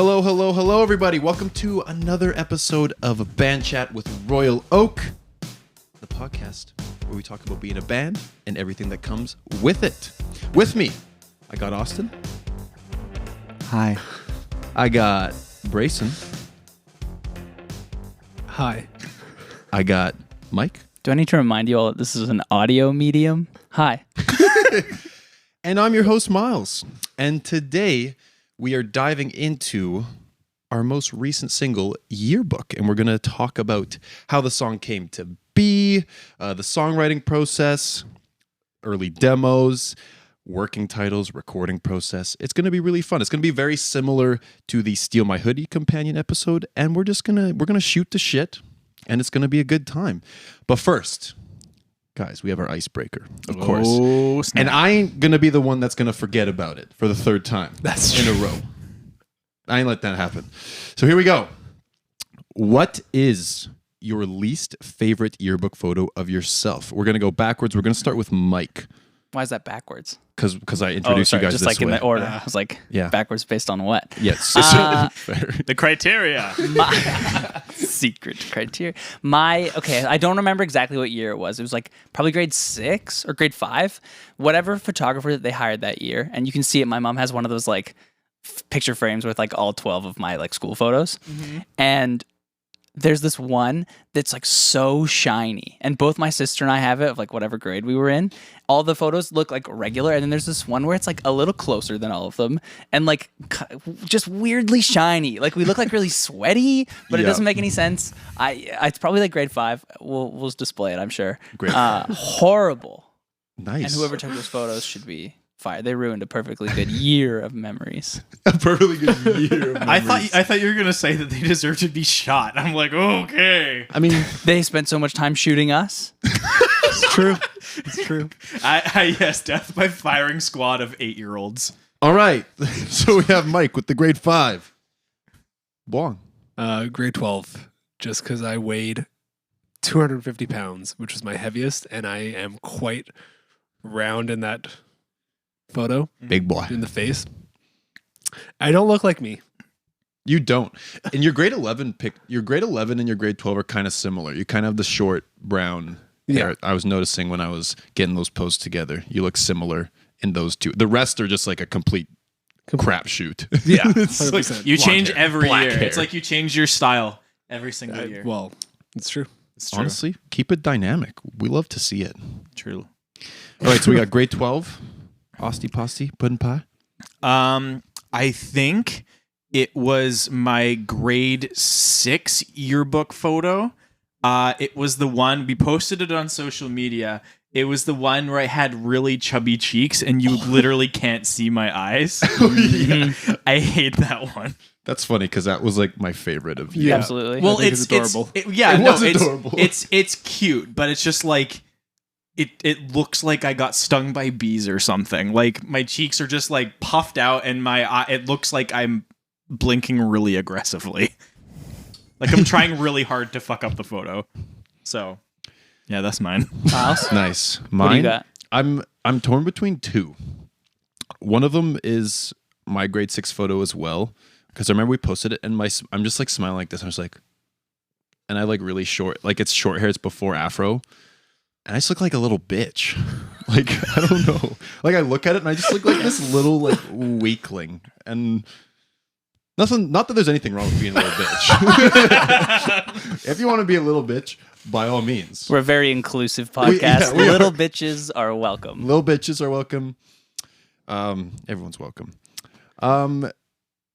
Hello, hello, hello, everybody. Welcome to another episode of BandChat with Royal Oak, the podcast where we talk about being a band and everything that comes with it. With me, I got Austin. Hi. I got Brayson. Hi. I got Mike. Do I need to remind you all that this is an audio medium? Hi. And I'm your host, Miles. And today we are diving into our most recent single, Yearbook. And we're going to talk about how the song came to be, the songwriting process, early demos, working titles, recording process. It's going to be really fun. It's going to be very similar to the Steal My Hoodie companion episode. And we're going to shoot the shit. And it's going to be a good time. But first, guys, we have our icebreaker, of course. Snap. And I ain't going to be the one that's going to forget about it for the third time in a row. I ain't let that happen. So here we go. What is your least favorite yearbook photo of yourself? We're going to go backwards. We're going to start with Mike. Why is that backwards? Because I introduced you guys just this like way. in the order. I was like, Yeah. backwards based on what? Yes. The criteria. My secret criteria. I don't remember exactly what year it was. It was like probably grade 6 or grade 5, whatever photographer that they hired that year. And you can see it. My mom has one of those like picture frames with like all 12 of my like school photos. Mm-hmm. And there's this one that's like so shiny, and both my sister and I have it of like whatever grade we were in. All the photos look like regular, and then there's this one where it's like a little closer than all of them, and like just weirdly shiny. Like we look like really sweaty, but it doesn't make any sense. It's probably like grade 5. We'll display it, I'm sure. Great. Horrible. Nice. And whoever took those photos should be fired. They ruined a perfectly good year of memories. A perfectly good year of I memories. thought you were gonna say that they deserve to be shot. I'm like, okay. I mean, They spent so much time shooting us. It's true. It's true. Yes, death by firing squad of 8-year-olds. all right. So we have Mike with the grade 5. Wong. Grade 12, just because I weighed 250 pounds, which was my heaviest, and I am quite round in that photo, Big boy. in the face. I don't look like me. You don't. And your grade 11 your grade 11 and your grade 12 are kind of similar. You kind of have the short brown hair. I was noticing when I was getting those posts together. You look similar in those two. The rest are just like a complete crapshoot. Yeah, It's 100%. like You blonde change hair, every black year. hair. It's like you change your style every single year. Well, it's true. It's true. Honestly, keep it dynamic. We love to see it. True. All right, so we got grade 12. Osty Posty, Puddin' Pie. I think it was my grade 6 yearbook photo. It was the one, we posted it on social media. It was the one where I had really chubby cheeks and you literally can't see my eyes. I hate that one. That's funny because that was like my favorite of you. Yeah. Absolutely. Well, think it's it's adorable. It was adorable. It's cute, but it's just like it looks like I got stung by bees or something. Like my cheeks are just like puffed out, and my eye, it looks like I'm blinking really aggressively. Like I'm trying really hard to fuck up the photo. So, yeah, that's mine. Miles? Nice. What do you Mine. got? I'm torn between two. One of them is my grade 6 photo as well, because I remember we posted it, and I'm just like smiling like this. And I was like, and I like really short, like it's short hair. It's before afro, and I just look like a little bitch. Like I don't know. Like I look at it and I just look like this little like weakling, and nothing. Not that there's anything wrong with being a little bitch. If you want to be a little bitch, by all means. We're a very inclusive podcast. we Little are. bitches are welcome. Little bitches are welcome. Everyone's welcome. And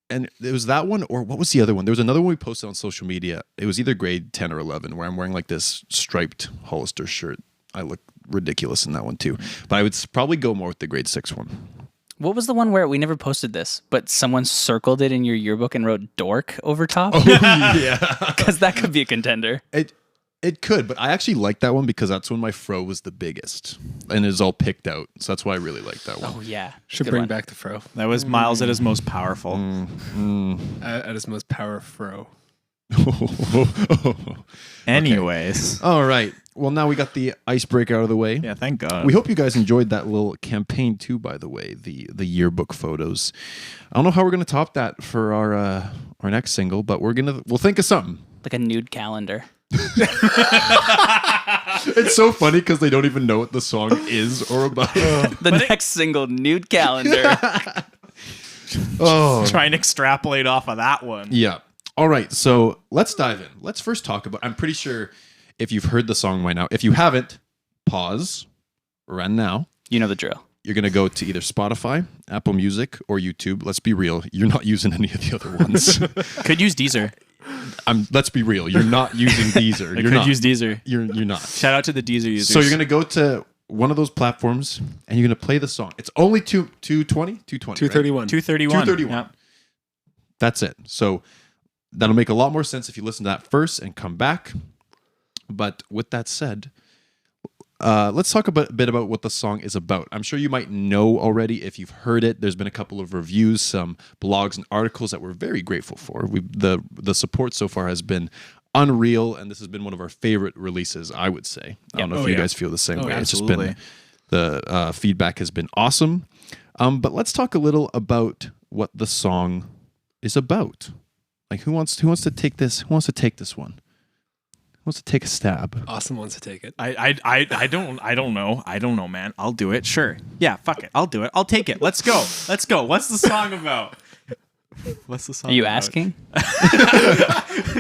it was that one, or what was the other one? There was another one we posted on social media. It was either grade 10 or 11, where I'm wearing like this striped Hollister shirt. I look ridiculous in that one too. But I would probably go more with the grade 6 one. What was the one where we never posted this, but someone circled it in your yearbook and wrote dork over top? Oh, yeah. Because that could be a contender. It could, but I actually like that one because that's when my fro was the biggest and it was all picked out. So that's why I really like that one. Oh, yeah. Should Good bring one. back the fro That was Miles at his most powerful. at his most power fro. Anyways. All right. Well, now we got the icebreaker out of the way. Yeah, thank God. We hope you guys enjoyed that little campaign too, by the way, the yearbook photos. I don't know how we're going to top that for our next single, but we'll think of something. Like a nude calendar. It's so funny because they don't even know what the song is or about. The next single, nude calendar. Oh, Try and extrapolate off of that one. yeah. All right, so let's dive in. Let's first talk about. I'm pretty sure if you've heard the song by now, if you haven't, pause, run now. You know the drill. You're going to go to either Spotify, Apple Music, or YouTube. Let's be real. You're not using any of the other ones. Could use Deezer. Let's be real. You're not using Deezer. I You're could not. use Deezer. You're not. Shout out to the Deezer users. So you're going to go to one of those platforms and you're going to play the song. It's only 220? 220. 231. 231. 231. Yeah. That's it. So that'll make a lot more sense if you listen to that first and come back. But with that said, let's talk a bit about what the song is about. I'm sure you might know already if you've heard it. There's been a couple of reviews, some blogs and articles that we're very grateful for. The support so far has been unreal, and this has been one of our favorite releases, I would say. I don't know if you guys feel the same way. It's just been the feedback has been awesome. But let's talk a little about what the song is about. Like who wants to take this? Who wants to take this one? Who wants to take a stab? Austin wants to take it. I don't know. I don't know, man. I'll do it. Sure. Yeah, fuck it. I'll do it. I'll take it. Let's go. Let's go. What's the song about? What's the song Are you about? asking?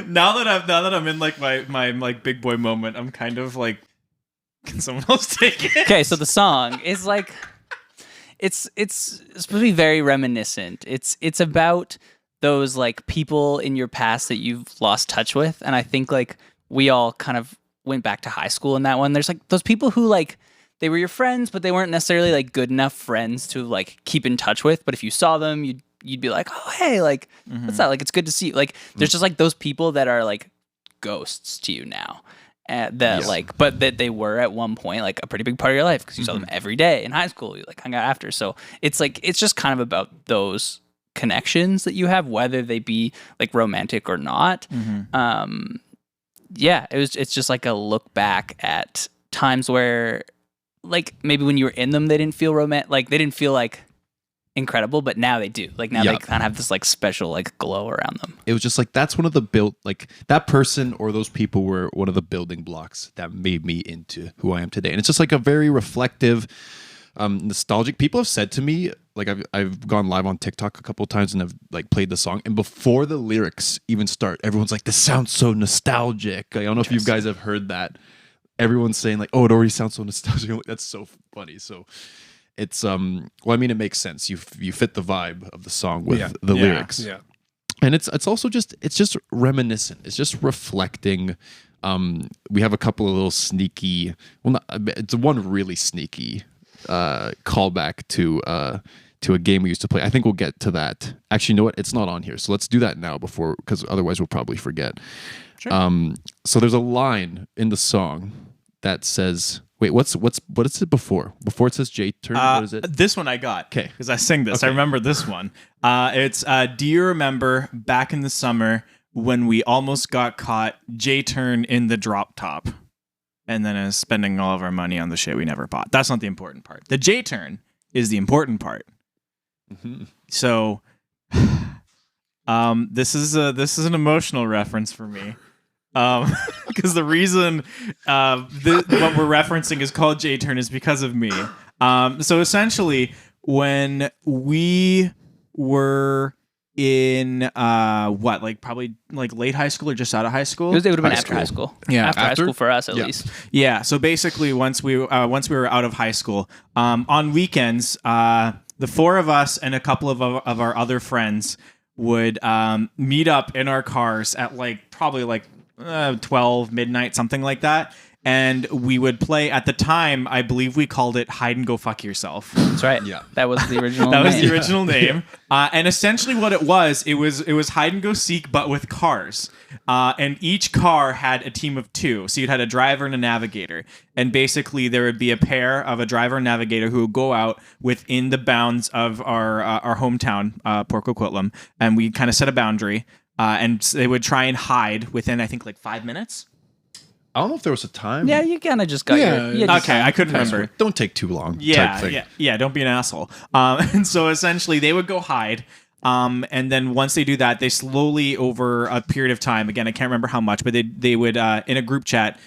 Now that I'm in like my like big boy moment, I'm kind of like, can someone else take it? Okay, so the song is like, it's supposed to be very reminiscent. It's about those like people in your past that you've lost touch with, and I think like we all kind of went back to high school in that one. There's like those people who like they were your friends, but they weren't necessarily like good enough friends to like keep in touch with. But if you saw them, you'd be like, oh hey, like what's that? Like it's good to see you. Like there's just like those people that are like ghosts to you now. But that they were at one point like a pretty big part of your life because you saw them every day in high school. You like hung out after. So it's like it's just kind of about those connections that you have, whether they be like romantic or not. It's just like a look back at times where like maybe when you were in them they didn't feel romantic, like they didn't feel like incredible, but now they do. Like now they kind of have this like special like glow around them. It was just like that's one of the like that person or those people were one of the building blocks that made me into who I am today. And it's just like a very reflective, nostalgic. People have said to me, like I've gone live on TikTok a couple of times and I've like played the song, and before the lyrics even start, everyone's like, "This sounds so nostalgic." Like, I don't know if you guys have heard that. Everyone's saying like, "Oh, it already sounds so nostalgic." Like, that's so funny. So it's well, I mean, it makes sense. You fit the vibe of the song with the lyrics. Yeah. And it's also just reminiscent. It's just reflecting. We have a couple of little sneaky. Well, it's one really sneaky callback to a game we used to play. I think we'll get to that. Actually, you know what? It's not on here, so let's do that now because otherwise we'll probably forget. Sure. So there's a line in the song that says, "Wait, what is it before? Before it says J turn, what is it?" This one I got. Okay. Because I sing this. I remember this one. It's do you remember back in the summer when we almost got caught J-turn in the drop top and then spending all of our money on the shit we never bought? That's not the important part. The J-turn is the important part. So this is an emotional reference for me. Because the reason what we're referencing is called J-turn is because of me. So essentially, when we were in probably late high school or just out of high school? It would have been after high school. Yeah, after high school for us at least. Yeah. So basically, once we were out of high school, on weekends, the four of us and a couple of our other friends would meet up in our cars at probably 12 midnight, something like that. And we would play, at the time, I believe we called it Hide and Go Fuck Yourself. That's right. Yeah. That was the original That name. was the original name. And essentially what it was hide and go seek, but with cars. And each car had a team of two. So you'd had a driver and a navigator. And basically there would be a pair of a driver and navigator who would go out within the bounds of our hometown, Port Coquitlam. And we kind of set a boundary. And they would try and hide within, I think, 5 minutes. I don't know if there was a time. Yeah, you kind of just got Yeah. your. You had your Okay, time. I couldn't remember. Don't take too long. Yeah, type thing. yeah. Don't be an asshole. And so essentially, they would go hide. And then once they do that, they slowly, over a period of time, again, I can't remember how much, but they would in a group chat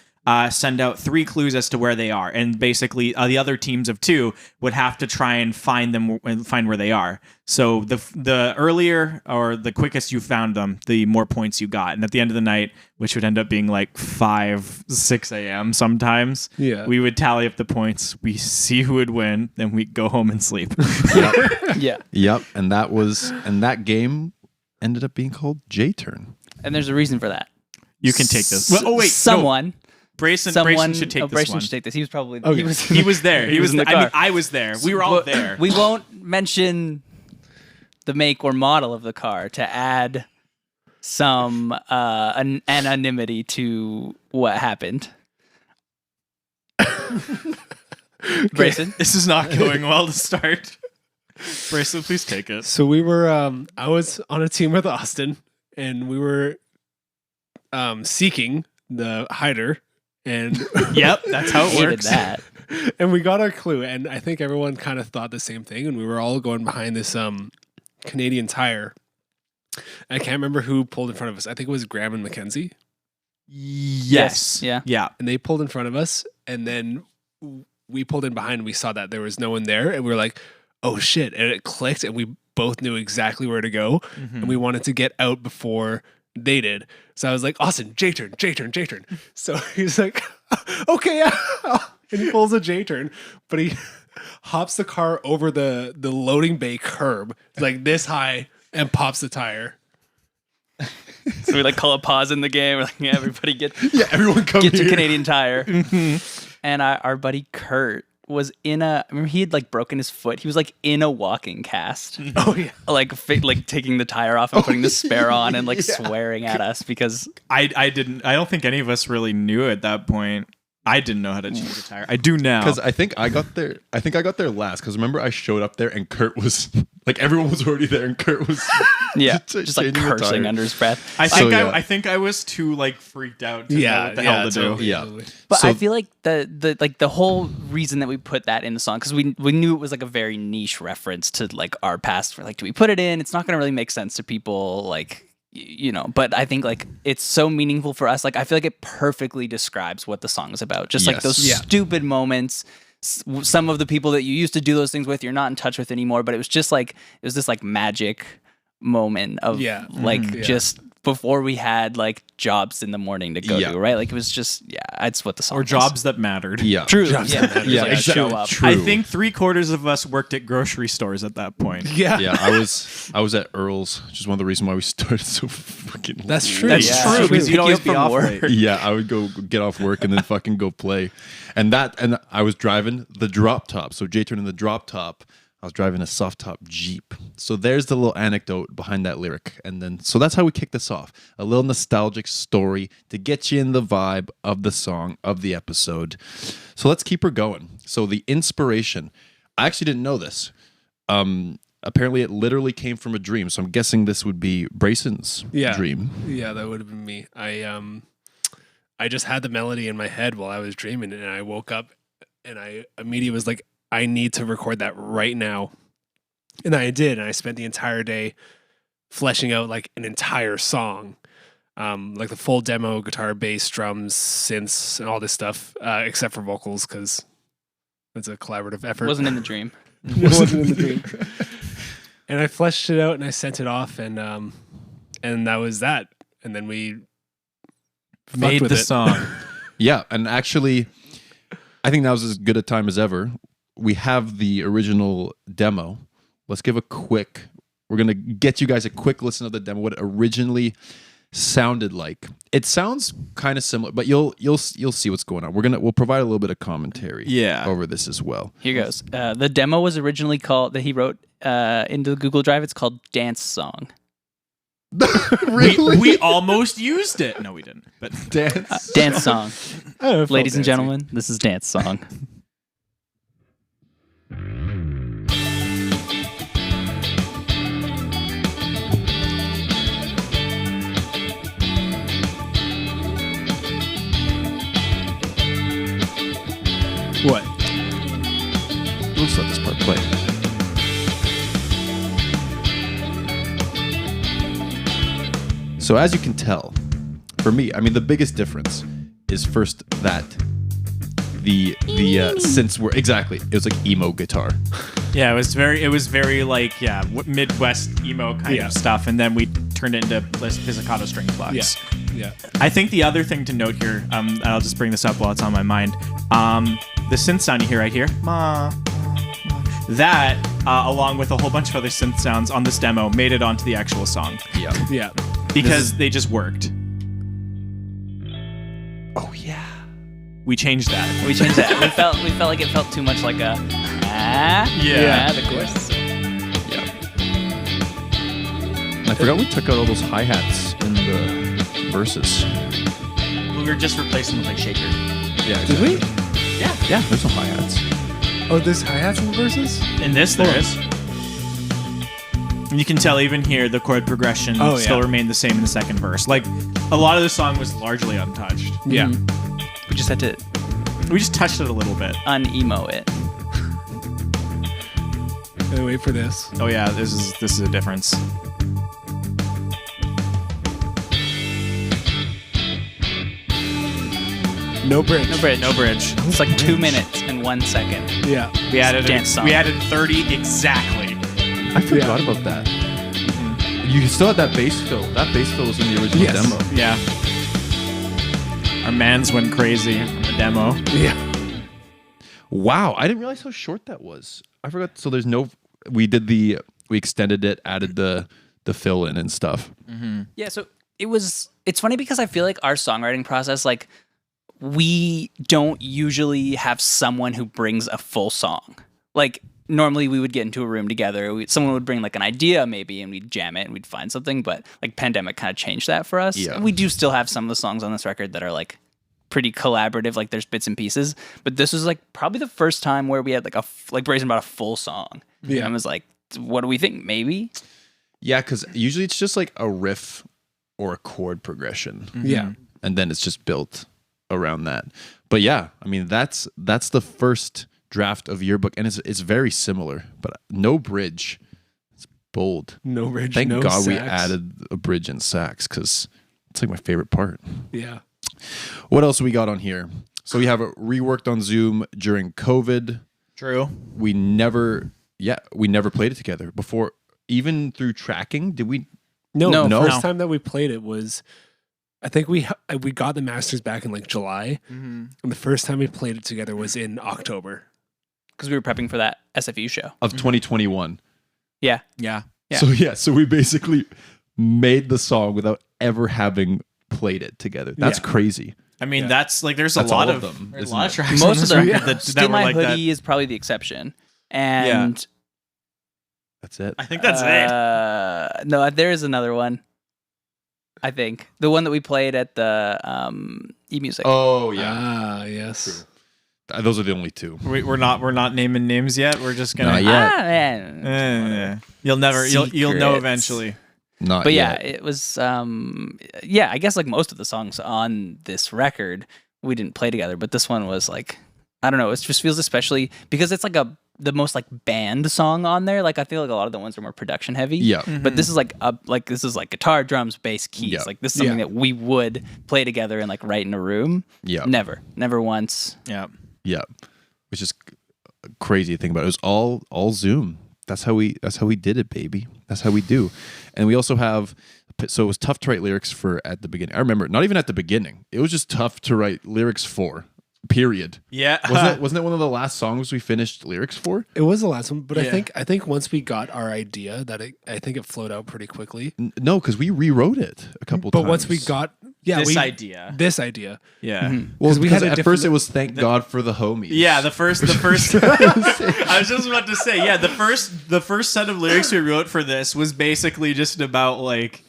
send out 3 clues as to where they are, and basically the other teams of 2 would have to try and find them and find where they are. So the earlier or the quickest you found them, the more points you got. And at the end of the night, which would end up being like 5-6 a.m. sometimes, Yeah. we would tally up the points. We see who would win, then we go home and sleep. Yeah, Yep. And that game ended up being called J-Turn. and there's a reason for that. You can take this. Well, oh wait, no. someone. Brayson should take this Brayson one. should take this. He was probably. Okay. He was there. He was in the I mean, car. I was there. We were all But there. We won't mention the make or model of the car to add some anonymity to what happened. Brayson, This is not going well to start. Brayson, please take it. So we were I was on a team with Austin, and we were seeking the hider, and Yep, that's how it hated works. that. and we got our clue, and I think everyone kind of thought the same thing, and we were all going behind this Canadian Tire. I can't remember who pulled in front of us. I think it was Graham and Mackenzie, Yes. Yeah. Yeah. and they pulled in front of us, and then we pulled in behind, and we saw that there was no one there, and we were like, oh shit, and it clicked, and we both knew exactly where to go, and we wanted to get out before they did. So I was like, Austin, J-turn. So he's like, okay, yeah. And he pulls a J-turn, but he hops the car over the loading bay curb, like this high, and pops the tire. So we like call a pause in the game. We're like, yeah, everybody get Everyone come to here. Canadian Tire. And our buddy Kurt was in a. I remember he had like broken his foot. He was like in a walking cast, Oh yeah. like taking the tire off and putting the spare on, and like swearing at us because I don't think any of us really knew at that point. I didn't know how to change a tire. I do now. Because I think I got there. I think I got there last. Because remember, I showed up there and Kurt was like, everyone was already there, and Kurt was just like changing the cursing tire. under his breath. I think So, yeah. I think I was too like freaked out to know what the hell to do. totally, Yeah. totally. But So- I feel like the whole reason that we put that in the song, because we knew it was like a very niche reference to like our past. We're like, do we put it in? It's not going to really make sense to people, like, you know. But I think like it's so meaningful for us. Like I feel like it perfectly describes what the song is about. Just like Yes. those Yeah. stupid moments. Some of the people that you used to do those things with, you're not in touch with anymore. But it was just like this like magic moment of Yeah. like Yeah. just before we had like jobs in the morning to go Yeah. to, right? Like it was just that's what the song Or is. jobs that mattered. Yeah. True. Jobs Yeah. that matter. Yeah, Like, exactly. show up. True. I think 3/4 of us worked at grocery stores at that point. Yeah. Yeah, I was at Earl's, which is one of the reasons why we started so fucking late. That's true. That's Yeah. true, because Pick you'd you always up be from off work. late. Yeah, I would go get off work and then fucking go play. And I was driving the drop top. So J-turn in the drop top. I was driving a soft top Jeep. So there's the little anecdote behind that lyric. And then, so that's how we kick this off. A little nostalgic story to get you in the vibe of the song, of the episode. So let's keep her going. So the inspiration, I actually didn't know this. Apparently it literally came from a dream. So I'm guessing this would be Brayson's dream. Yeah, that would have been me. I just had the melody in my head while I was dreaming, and I woke up and I immediately was like, I need to record that right now. And I did, and I spent the entire day fleshing out like an entire song. Like the full demo, guitar, bass, drums, synths, and all this stuff, except for vocals, because it's a collaborative effort. It wasn't in the dream. It wasn't in the dream. And I fleshed it out and I sent it off, and that was that. And then we Made fucked with the it. song. Yeah, and actually, I think that was as good a time as ever. We have the original demo. Let's give we're going to get you guys a quick listen of the demo, what it originally sounded like. It sounds kind of similar, but you'll see what's going on. We'll provide a little bit of commentary over this as well. Here goes. The demo was originally called, that he wrote into the Google Drive, it's called Dance Song. we almost used it. No, we didn't. But Dance. Dance Song. I don't know if Ladies and I'll dance gentlemen, this is Dance Song. What? Let's let this part play. So as you can tell, for me, I mean, the biggest difference is first that the synths were exactly. It was like emo guitar. Yeah, it was very like Midwest emo kind of stuff, and then we turned it into pizzicato string plugs. Yeah. I think the other thing to note here, I'll just bring this up while it's on my mind. The synth sound you hear right here, that along with a whole bunch of other synth sounds on this demo made it onto the actual song. Yeah. Because they just worked. Oh yeah. We changed that. We changed that. We felt like it felt too much like a the chorus. I forgot we took out all those hi-hats in the verses. We were just replacing with like shaker. Yeah. Did we? Yeah, there's some hi-hats. Oh, there's hi-hats in the verses? In this, there is. And you can tell even here the chord progression still remained the same in the second verse. Like a lot of the song was largely untouched. Yeah. We just had to We just touched it a little bit. un-emo it. Gotta wait for this. Oh yeah, this is a difference. No bridge. No bridge. No bridge. It's like 2 minutes and 1 second. Yeah. We added dance song. we added 30 exactly. I forgot about that. You still had that bass fill. That bass fill was in the original demo. Yeah. Our mans went crazy on the demo. Yeah. Wow, I didn't realize how short that was. I forgot. So there's no. We extended it, added the fill in and stuff. Yeah, so it's funny because I feel like our songwriting process, like, we don't usually have someone who brings a full song. Like, normally we would get into a room together. Someone would bring like an idea maybe and we'd jam it and we'd find something. But like pandemic kind of changed that for us. Yeah. And we do still have some of the songs on this record that are like pretty collaborative. Like there's bits and pieces. But this was like probably the first time where we had like Brazen brought a full song. Yeah. And I was like, what do we think? Maybe? Yeah, because usually it's just like a riff or a chord progression. Yeah. And then it's just built around that. But yeah, I mean that's the first draft of Yearbook, and it's very similar, but no bridge. It's bold. No bridge. Thank no God we sax. added a bridge and sax because it's like my favorite part. Yeah. What else we got on here? So we have it reworked on Zoom during COVID. True. We never played it together before, even through tracking. Did we? No. No. First time that we played it was, I think we got the masters back in like July, and the first time we played it together was in October. Because we were prepping for that SFU show. Of 2021. Yeah. Yeah. Yeah. So we basically made the song without ever having played it together. That's Yeah. crazy. I mean, Yeah. that's like there's That's a lot all of of them, there's a isn't lot of it? tracks on Most of this them. record that Steal were My like that. Hoodie is probably the exception. And That's it. I think that's it. no, there is another one. I think the one that we played at the eMusic. Oh Ah, yes. Those are the only two. We're not naming names yet. We're just gonna. Not yet. Man. You'll know Secrets. eventually. Not But yeah, yet. it was I guess like most of the songs on this record we didn't play together, but this one was like, I don't know, it just feels especially because it's like the most like band song on there. Like I feel like a lot of the ones are more production heavy. Yeah. But this is like guitar, drums, bass, keys. Yeah. Like this is something that we would play together and like write in a room. Yeah. Never once. Yeah. Yeah. Which is crazy to think about. It was all Zoom. That's how we did it, baby. That's how we do. And we also have, so it was tough to write lyrics for at the beginning. I remember, not even at the beginning. It was just tough to write lyrics for. Period. Yeah. Wasn't it one of the last songs we finished lyrics for? It was the last one, but Yeah. I think once we got our idea, I think it flowed out pretty quickly. No, because we rewrote it a couple times. But once we got this idea. this idea, Yeah. well, we because had a at different- first it was thank God for the homies. Yeah, the first I was just about to say, yeah, the first set of lyrics we wrote for this was basically just about like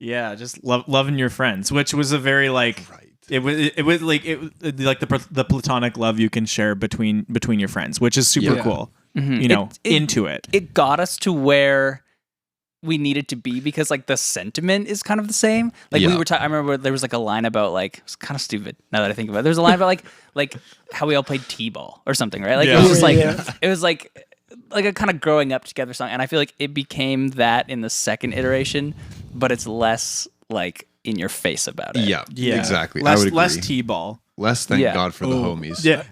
just loving your friends, which was a very like Right. it was like the platonic love you can share between your friends, which is super Yeah. cool. Mhm. You know, It- into it. It got us to where we need it to be because like the sentiment is kind of the same. Like Yeah. we were I remember there was like a line about like it's kind of stupid now that I think about it. There was a line about like how we all played T-ball or something, right? Like it was just like it was like a kind of growing up together song, and I feel like it became that in the second iteration, but it's less like in your face about it. Yeah, exactly. I Less, would agree. less T-ball. Less thank Yeah. God for the homies. Yeah.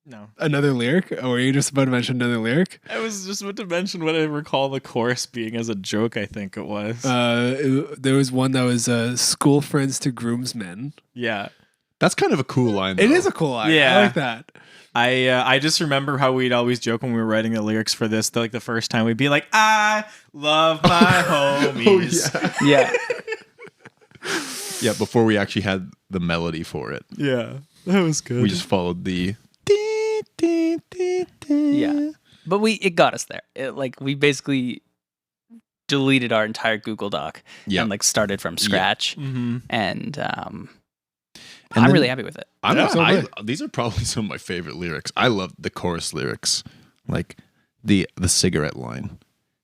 No. Another lyric? Or were you just about to mention another lyric? I was just about to mention what I recall the chorus being as a joke, I think it was. There was one that was school friends to groomsmen. Yeah. That's kind of a cool line. It though. is a cool line. Yeah. I like that. I just remember how we'd always joke when we were writing the lyrics for this. Like the first time, we'd be like, "I love my homies." yeah. Yeah. Yeah, before we actually had the melody for it, Yeah, that was good. we just followed the. Yeah. But it got us there. Like we basically deleted our entire Google Doc Yeah. and like started from scratch. Mm-hmm. And And I'm then- really happy with it. These are probably some of my favorite lyrics. I love the chorus lyrics, like the cigarette line.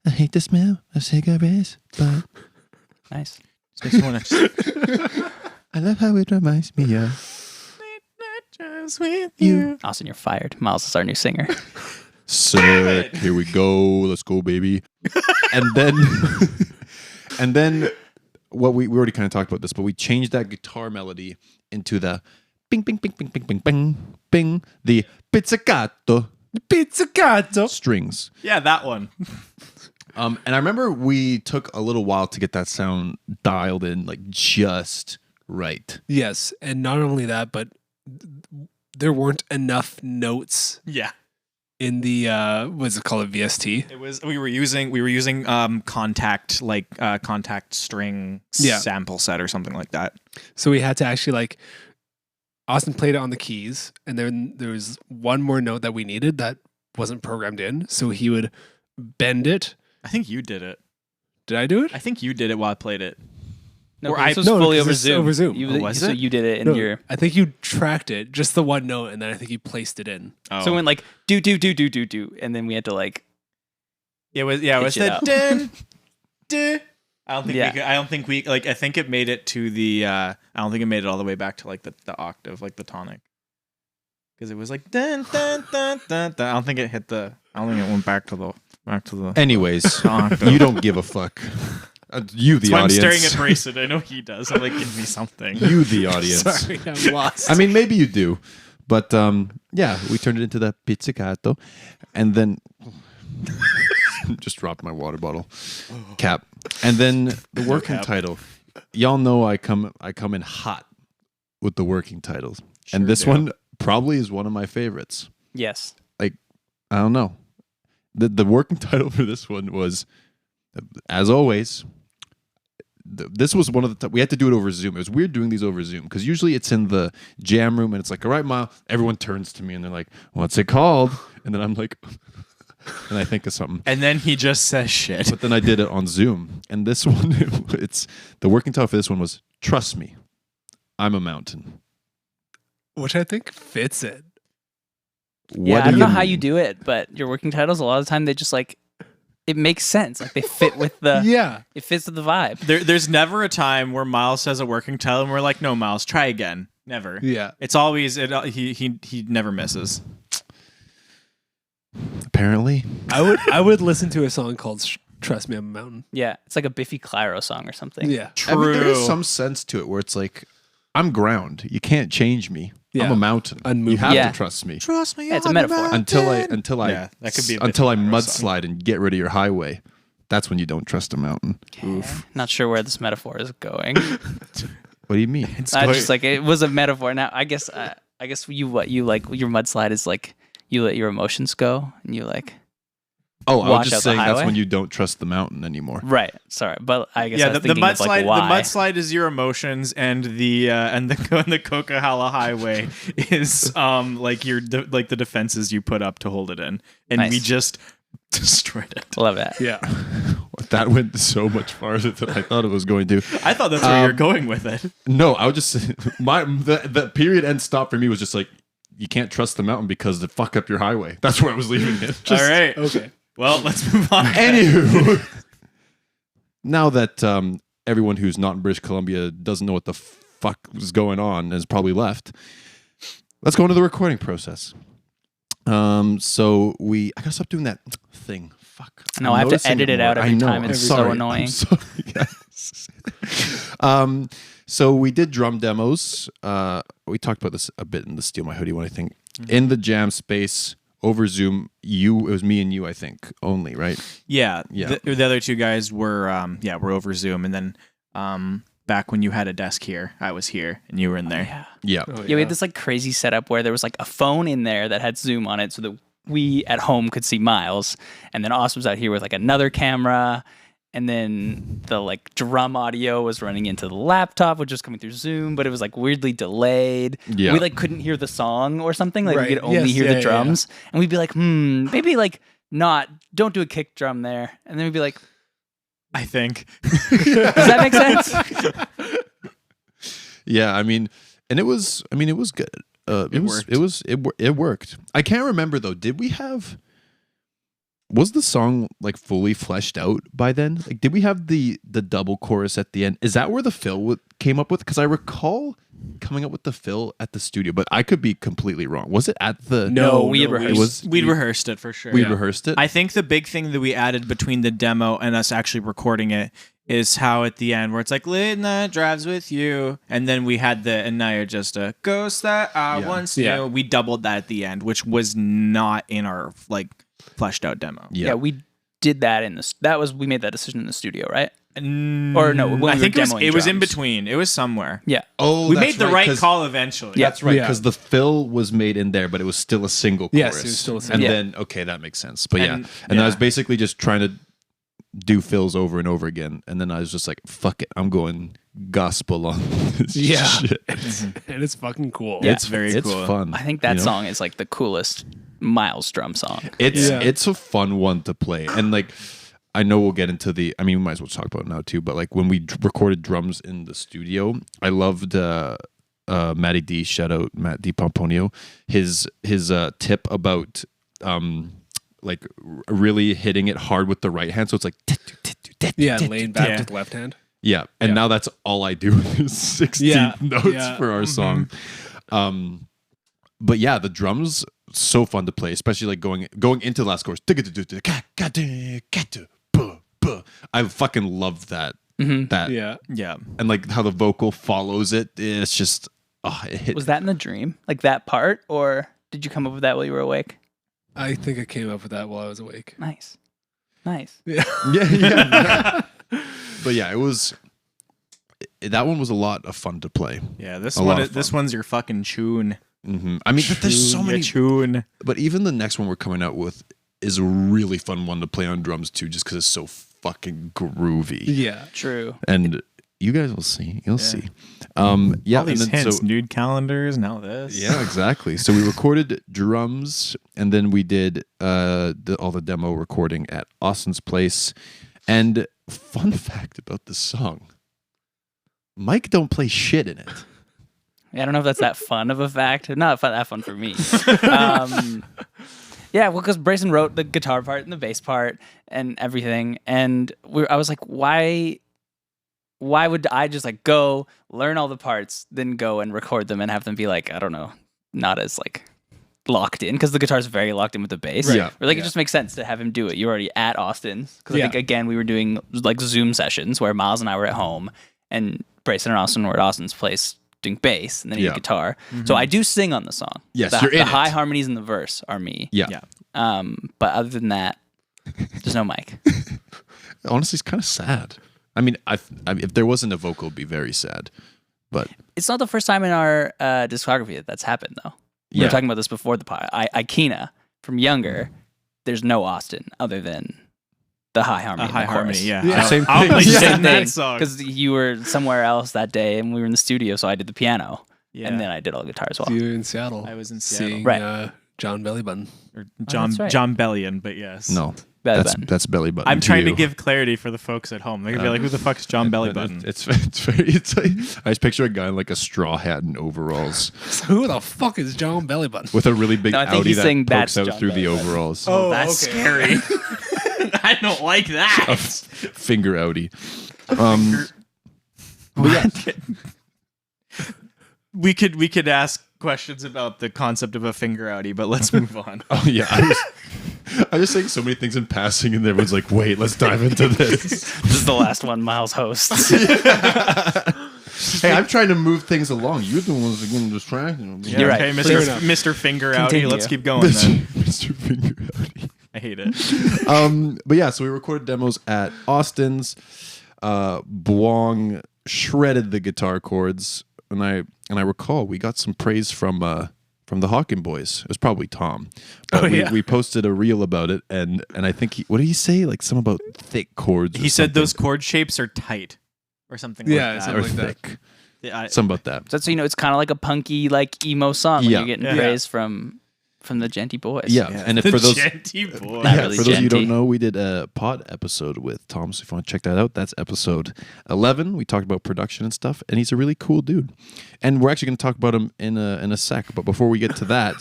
I hate the smell of cigarettes, but Nice. I love how it reminds me of you. Austin, you're fired. Miles is our new singer. Sick. Here we go. Let's go, baby. And then what we already kind of talked about this, but we changed that guitar melody into the bing, bing, bing, bing, bing, bing, bing, bing, the pizzicato Pizzicato. strings. Yeah, that one. And I remember we took a little while to get that sound dialed in, like just right. Yes, and not only that, but there weren't enough notes Yeah, in the what's it called, a VST. it was. We were using contact contact string Yeah. sample set or something like that. So we had to actually like Austin played it on the keys, and then there was one more note that we needed that wasn't programmed in. So he would bend it. I think you did it. Did I do it? I think you did it while I played it. No, Or 'cause I- this was no, fully 'cause over this is Zoom. over Zoom. You, Oh, was so it? you did it in No, your. I think you tracked it, just the one note, and then I think you placed it in. Oh. So it went like do, and then we had to like. it was it was Pitch it the out. dun, duh. I don't think Yeah. we could, I don't think we like. I think it made it to the. I don't think it made it all the way back to like the octave, like the tonic, because it was like dun dun dun dun dun. I don't think it hit the. I don't think it went back to the. Anyways, octave. you don't give a fuck. You, the That's why I'm audience. staring at Brayson. I know he does. I'm like, give me something. You, the audience. Sorry, I'm lost. I mean, maybe you do, but yeah, we turned it into the pizzicato, and then just dropped my water bottle cap, and then the working cap. title. Y'all know I come in hot with the working titles, Sure and this do. one probably is one of my favorites. Yes. I don't know. The working title for this one was, as always. This was one of the we had to do it over Zoom. It was weird doing these over Zoom because usually it's in the jam room and it's like, all right, Mile. Everyone turns to me and they're like, what's it called? And then I'm like, and I think of something. And then he just says shit. But then I did it on Zoom, and this one, it's the working title for this one was "Trust Me, I'm a Mountain." Which I think fits it. Yeah, What I don't know how mean? you do it, but your working titles a lot of the time they just like it makes sense. Like they fit with the Yeah. it fits with the vibe. There's never a time where Miles says a working title and we're like, no, Miles, try again. Never. Yeah. It's always he never misses. Apparently, I would listen to a song called Trust Me, I'm a Mountain. Yeah, it's like a Biffy Clyro song or something. Yeah. I mean, there is True. some sense to it where it's like, I'm ground. You can't change me. Yeah. I'm a mountain. Unmovable. You have Yeah. to trust me Trust me. Yeah, it's a metaphor. until I Yeah, that could be a until I Biffy Clyro song. mudslide and get rid of your highway. That's when you don't trust a mountain. Oof. Not sure where this metaphor is going. What do you mean? I just like it was a metaphor. Now I guess you like your mudslide is like you let your emotions go and you like Oh, I Wash was out just the saying that's highway? when you don't trust the mountain anymore. right. Sorry, but I guess I Yeah, was the thinking of, mudslide. like, why. The mudslide is your emotions, and the Coquihalla Highway is like like the defenses you put up to hold it in, and we Nice. just destroyed it. Love that. Yeah. That went so much farther than I thought it was going to. I thought that's where you're going with it. No, I would just say the period end stop for me was just like, you can't trust the mountain because it fuck up your highway. That's where I was leaving it. All right. Okay. Well, let's move on. Anywho, now that everyone who's not in British Columbia doesn't know what the fuck was going on and has probably left, let's go into the recording process. So I gotta stop doing that thing. Fuck. No, I'm I have to noticing edit it more. out every I know, time. I'm It's sorry. so annoying. I'm sorry, guys. So we did drum demos. We talked about this a bit in the Steal My Hoodie one, I think. In the jam space over Zoom, it was me and you, I think, only, right? Yeah. Yeah. The other two guys were were over Zoom, and then back when you had a desk here, I was here, and you were in there. Yeah. Yeah. Oh, Yeah, we had this like crazy setup where there was like a phone in there that had Zoom on it so that we at home could see Miles. And then Austin was out here with like another camera. And then the like drum audio was running into the laptop, which was coming through Zoom, but it was like weirdly delayed. Yeah. We like couldn't hear the song or something. Like Right. we could only Yes, hear yeah, the drums. And we'd be like, maybe like don't do a kick drum there. And then we'd be like, I think. does that make sense? Yeah, I mean, and it was good. It worked. I can't remember though. Was the song like fully fleshed out by then? Like, did we have the double chorus at the end? Is that where the fill came up with? Because I recall coming up with the fill at the studio, but I could be completely wrong. Was it at the? No, we had rehearsed. We'd rehearsed it for sure. We rehearsed it. I think the big thing that we added between the demo and us actually recording it is how at the end where it's like late night drives with you, and then we had and now you're just a ghost that I once knew. Yeah. We doubled that at the end, which was not in our like fleshed out demo. Yeah, we did that we made that decision in the studio, right? Or no, when we I think were it was demoing in drums. between. It was somewhere. Yeah. Oh, We that's made the right 'cause- call eventually. Yeah. That's right, Yeah. because the fill was made in there, but it was still a single chorus. Yes, it was still a And single. then that makes sense. But And- and I was yeah. basically just trying to do fills over and over again, and then I was just like, "Fuck it, I'm going gospel on this Yeah. shit." And it's fucking cool. Yeah. It's very cool. fun. I think that you know? song is like the coolest Miles drum song. It's a fun one to play, and like I know we'll get into we might as well talk about it now too. But like when we recorded drums in the studio, I loved Matty D. Shout out Matt D. Pomponio. His tip about like really hitting it hard with the right hand, so it's like Yeah, and laying back Yeah. with the left hand. yeah. And Yeah. now that's all I do is 16 Yeah, notes yeah. for our song. But yeah, the drums so fun to play, especially like going into the last chorus. I fucking love that. That Yeah. Yeah. and like how the vocal follows it. It's just it hit. Was that in the dream? Like that part? Or did you come up with that while you were awake? I think I came up with that while I was awake. Nice. Yeah. yeah. But yeah, it was. That one was a lot of fun to play. Yeah, this A lot one of this fun. one's your fucking tune. I mean, but there's so many. tune. But even the next one we're coming out with is a really fun one to play on drums too, just because it's so fucking groovy. Yeah. True. And you guys will see. You'll see. Yeah. All And these then, hints, so, nude calendars, now this. yeah, exactly. So we recorded drums, and then we did all the demo recording at Austin's place. And fun fact about this song: Mike don't play shit in it. Yeah, I don't know if that's that fun of a fact. Not that fun for me. Yeah, well, because Brayson wrote the guitar part and the bass part and everything, and I was like, why would I just like go learn all the parts, then go and record them and have them be like, I don't know, not as like locked in, because the guitar's very locked in with the bass. Right. Yeah. Or like it just makes sense to have him do it. You're already at Austin's, because I Yeah. think again we were doing like Zoom sessions where Miles and I were at home and Brayson and Austin were at Austin's place doing bass, and then he Yeah. did guitar. So I do sing on the song. Yes, the, you're in the it. high harmonies in the verse are me. Yeah. Yeah. But other than that, there's no mic. Honestly, it's kind of sad. I mean, if there wasn't a vocal, it'd be very sad. But It's not the first time in our discography that's happened, though. We Yeah. were talking about this before the pod. Ikena from Younger, there's no Austin other than the high harmony. A high harmony, yeah. Yeah. Same I'll thing. play Yeah. sing that song. Because you were somewhere else that day and we were in the studio, so I did the piano. Yeah. And then I did all the guitar as well. You were in Seattle. I was in Seattle. Seeing Right. John Bellybutton. Or John that's right. John Bellion, but yes. no, Belly That's button. that's belly button. I'm trying to you. give clarity for the folks at home. They're gonna be like, "Who the fuck's John Belly Button?" It's like, I just picture a guy in like a straw hat and overalls So who the fuck is John Belly Button? with a really big No, I think Audi he's that saying pokes that's out John through the Belly Button. overalls. Oh, That's okay. scary. I don't like that. Finger Audi. We could ask questions about the concept of a finger outie, but let's move on. Oh yeah, I was saying so many things in passing, and everyone's like, "Wait, let's dive into this." This is the last one Miles hosts. Hey, I'm trying to move things along. You're the ones that are getting distracted. You're right. Okay, Fair enough. Mr. Finger Continue. Outie. Let's keep going then. Mr. Finger Audi. I hate it. But yeah, so we recorded demos at Austin's. Wong shredded the guitar chords, and I recall we got some praise from the Hawken boys. It was probably Tom, but we posted a reel about it, and I think what did he say? Like some about thick chords. He said those chord shapes are tight, or something Yeah, like that. something or like that. thick. Yeah, Something about that. So it's kind of like a punky, like emo song when Yeah. you're getting Yeah. praise from the Genty boys. Yeah, and if the for those. Genty boy. Not Yeah, really for those of you who don't genty. know, we did a pod episode with Tom. So if you want to check that out, that's episode 11. We talked about production and stuff, and he's a really cool dude. And we're actually going to talk about him in a sec. But before we get to that,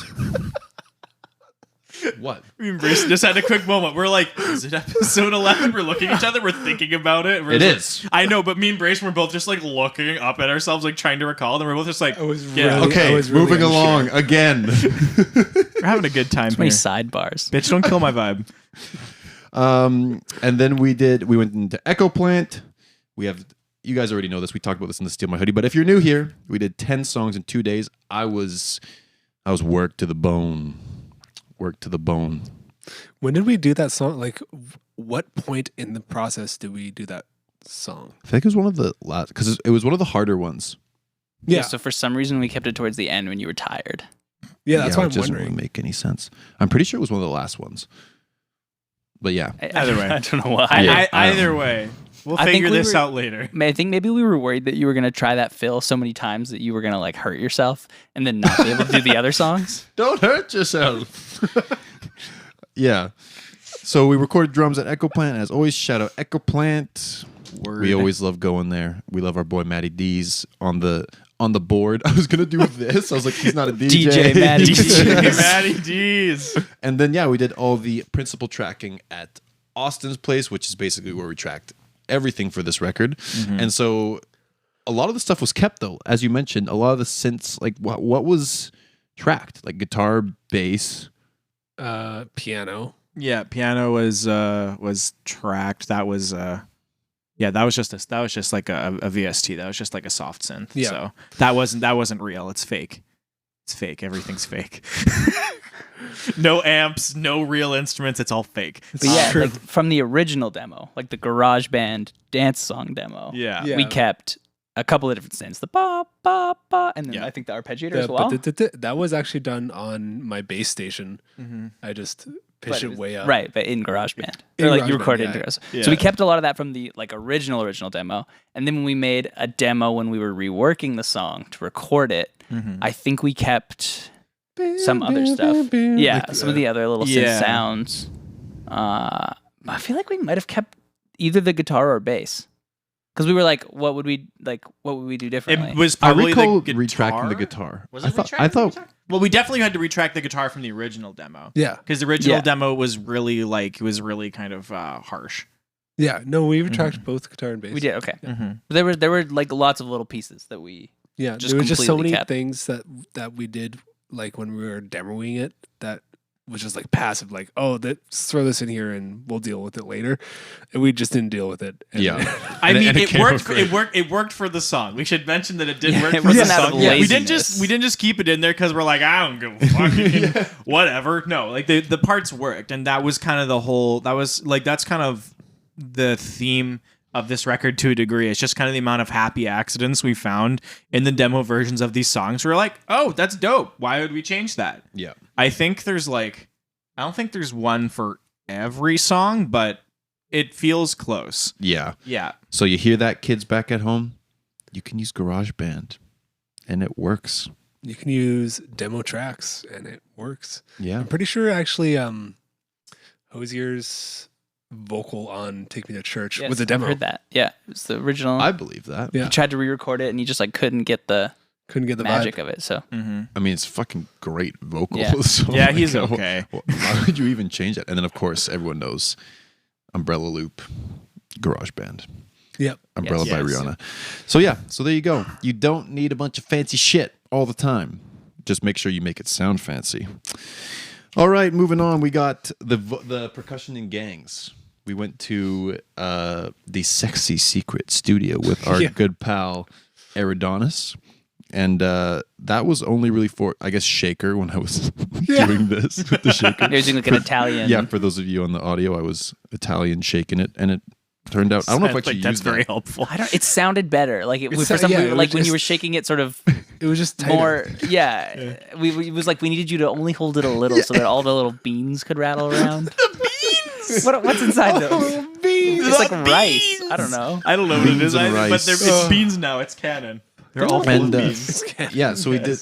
what? Me and Bruce just had a quick moment. We're like, is it episode 11? We're looking at each other. We're thinking about it. We're It just is. I know, but me and Brace were both just like looking up at ourselves, like trying to recall. And we're both just like, I was yeah, really- Okay, I was really moving unsure. along again. we're having a good time Too many here. sidebars. Bitch, don't kill my vibe. And then we went into Echo Plant. You guys already know this. We talked about this in the Steal My Hoodie. But if you're new here, we did 10 songs in 2 days. I was worked to the bone. Worked to the bone. When did we do that song? Like, what point in the process did we do that song? I think it was one of the last, because it was one of the harder ones. Yeah, So for some reason we kept it towards the end when you were tired. that's why I'm which doesn't wondering. really make any sense. I'm pretty sure it was one of the last ones. But yeah. Either way. I don't know why. Yeah. Either way, we'll I think figure we this were- out later. I think maybe we were worried that you were gonna try that fill so many times that you were gonna like hurt yourself and then not be able to do the other songs. Don't hurt yourself. Yeah. So we recorded drums at Echo Plant. As always, shout out Echo Plant. We always love going there. We love our boy Matty D's on the board. I was gonna do this. I was like, he's not a DJ. DJ Matty DJ Matty D's. And then we did all the principal tracking at Austin's place, which is basically where we tracked everything for this record. And so a lot of the stuff was kept though. As you mentioned, a lot of the synths, like what was tracked? Like guitar, bass. Piano. Yeah, piano was tracked. That was that was just like a VST. That was just like a soft synth. Yeah. So that wasn't real. It's fake. It's fake. Everything's fake. No amps, no real instruments. It's all fake. But yeah, true. like from the original demo, like the Garage Band dance song demo, Yeah. Yeah. we kept a couple of different synths, the ba ba ba, and then Yeah. I think the arpeggiator as well. That was actually done on my bass station. I just pitched But it was- way up. right, but in GarageBand. In Or like you GarageBand, recorded yeah. in Garage. Yeah. So we kept a lot of that from the like original demo, and then when we made a demo when we were reworking the song to record it, I think we kept some other stuff. Yeah, Like, some of the other little yeah. synth sounds. I feel like we might have kept either the guitar or bass. Because we were like, what would we do differently? It was I probably recall the guitar. retracting the guitar. Was I it thought, retracting I the thought guitar? Well, we definitely had to retract the guitar from the original demo. Yeah. Because the original Yeah. demo was really kind of harsh. Yeah. No, we tracked both guitar and bass. we did, okay. Mm-hmm. There were like lots of little pieces that we Yeah. Just there was just so completely many kept. things that we did like when we were demoing it that was just like passive, like, oh, let's throw this in here and we'll deal with it later. And we just didn't deal with it. And Yeah. I And mean, it it came worked. out great. It worked for the song. We should mention that it did Yeah, work it for the wasn't out of song. We didn't laziness. just keep it in there because we're like, I don't give a fuck, whatever. No, like the parts worked, and that was kind of the whole. That was like that's kind of the theme of this record to a degree. It's just kind of the amount of happy accidents we found in the demo versions of these songs. We're like, oh, that's dope. Why would we change that? Yeah. I think there's like, I don't think there's one for every song, but it feels close. Yeah. Yeah. So you hear that, kids back at home? You can use GarageBand, and it works. you can use demo tracks and it works. Yeah. I'm pretty sure actually Hosier's vocal on "Take Me to Church" Yes, with the I've demo. heard that. Yeah, it was the original. I believe that. Yeah. He tried to re-record it, and he just like couldn't get the Couldn't get the magic vibe. of it. So I mean, it's fucking great vocals. Yeah. So Yeah, like, he's why- okay. Why would you even change it? And then, of course, everyone knows Umbrella Loop, GarageBand. Yep. Umbrella by Yes. Rihanna. So yeah, so there you go. You don't need a bunch of fancy shit all the time. Just make sure you make it sound fancy. All right, moving on. We got the percussion and gangs. We went to the Sexy Secret studio with our Yeah. good pal Eridonis. And that was only really for, I guess, Shaker when I was doing this with the Shaker. he was doing like an Italian. Yeah, for those of you on the audio, I was Italian shaking it, and it turned out. I don't know if I should that's use very that. helpful. I don't. It sounded better. Like It's- for some yeah, reason, it like was when you were just- shaking it, sort of It was just tighter. more. Yeah, it was like we needed you to only hold it a little so that all the little beans could rattle around. The beans. What's inside those? Beans. It's like rice. I don't know. I don't know what it Beans is, and either, but rice. it's beans now. It's canon. They're all full And of beans. yeah, so we did.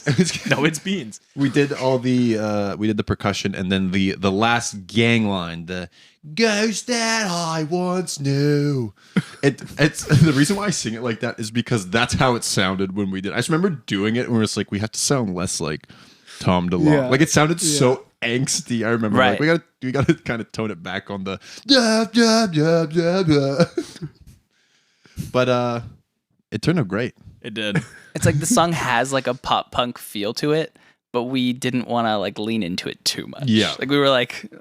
No, it's beans. We did all the we did the percussion, and then the last gang line, the ghost that I once knew. It's the reason why I sing it like that is because that's how it sounded when we did. I just remember doing it, and we were just like, we have to sound less like Tom DeLonge. Yeah. Like it sounded so angsty. I remember, like Right. we gotta kind of tone it back on the yeah yeah yeah yeah yeah. But it turned out great. It did. It's like the song has like a pop punk feel to it, but we didn't want to like lean into it too much. Yeah. like we were like,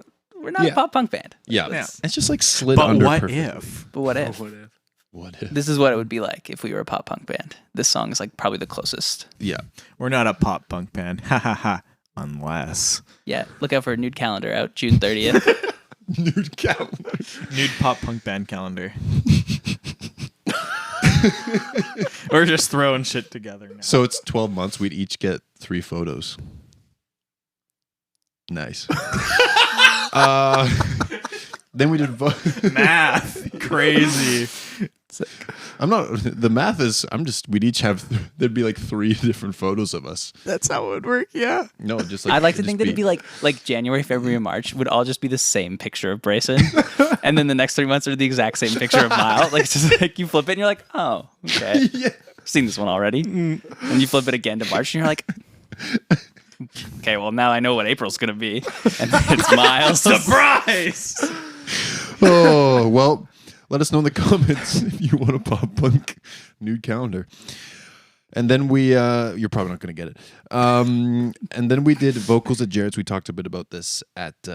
we're not a Yeah. pop punk band. Yeah, Yeah. it's just like slid But under. what perfectly. if? But what Oh, if? what if? What if? This is what it would be like if we were a pop punk band. This song is like probably the closest. Yeah. We're not a pop punk band. Ha ha ha. Unless. Yeah, look out for a nude calendar out June 30th. Nude calendar. Nude pop punk band calendar. We're just throwing shit together now. So it's 12 months. We'd each get 3 photos. Nice. Then we did. Math. Crazy. I'm not. The math is. I'm just. We'd each have. There'd be like 3 different photos of us. That's how it would work, yeah. No, just like. I'd like to it'd think just that it'd be like January, February, and March would all just be the same picture of Brayson, and then the next 3 months are the exact same picture of Miles. Like it's just like you flip it and you're like, oh, okay, Yeah. seen this one already. And you flip it again to March and you're like, okay, well now I know what April's gonna be, and then it's Miles. Surprise! Oh well. Let us know in the comments if you want a pop punk nude calendar. And then we, you're probably not going to get it. And then we did vocals at Jared's. We talked a bit about this at in